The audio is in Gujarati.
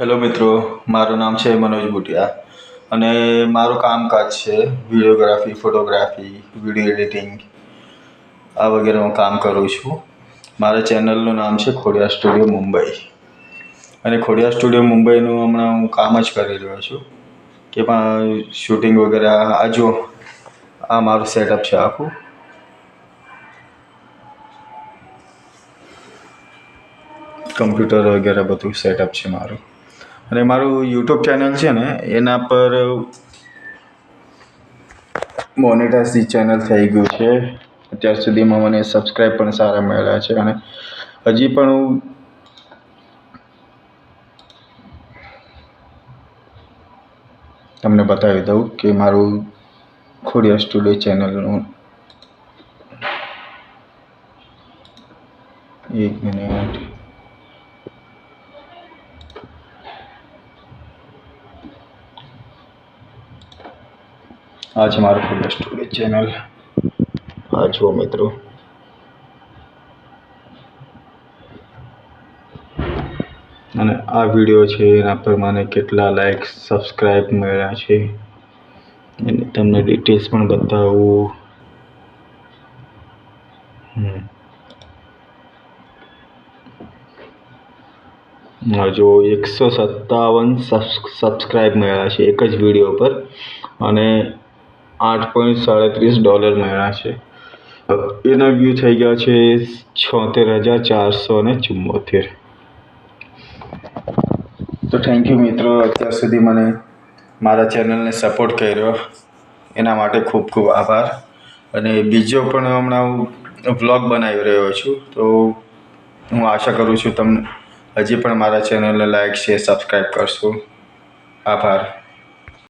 હેલો મિત્રો, મારું નામ છે મનોજ બુટિયા અને મારું કામકાજ છે વિડીયોગ્રાફી, ફોટોગ્રાફી, વિડીયો એડિટિંગ આ વગેરે હું કામ કરું છું. મારા ચેનલનું નામ છે ખોડિયાર સ્ટુડિયો મુંબઈ અને ખોડિયાર સ્ટુડિયો મુંબઈનું હમણાં હું કામ જ કરી રહ્યો છું કે પણ શૂટિંગ વગેરે આ જો આ મારું સેટઅપ છે આખું. કમ્પ્યુટર વગેરે બધું સેટઅપ છે મારું અને મારું યુટ્યુબ ચેનલ છે ને એના પર મોનેટાઇઝ ચેનલ થઈ ગયું છે. અત્યાર સુધીમાં મને સબસ્ક્રાઈબ પણ સારા મળ્યા છે અને હજી પણ હું તમને બતાવી દઉં કે મારું ખોડિયાર સ્ટુડિયો ચેનલનું 1 મિનિટ. આ છે મારું ખોડિયાર સ્ટુડિયો ચેનલ. આ જુઓ મિત્રો, અને આ વિડીયો છે એના પર મને કેટલા લાઈક્સ, સબસ્ક્રાઈબ મળ્યા છે અને તમને ડિટેલ્સ પણ બતાવું. જો 157 સબસ્ક્રાઈબ મળ્યા છે એક જ વિડીયો પર અને $8.37 મળ્યા છે. એના વ્યૂ થઈ ગયા છે 76,474. તો થેન્ક યુ મિત્રો, અત્યાર સુધી મને મારા ચેનલને સપોર્ટ કર્યો એના માટે ખૂબ ખૂબ આભાર. અને બીજો પણ હમણાં હું વ્લોગ બનાવી રહ્યો છું, તો હું આશા કરું છું તમને હજી પણ મારા ચેનલને લાઈક, શેર, સબસ્ક્રાઈબ કરશો. આભાર.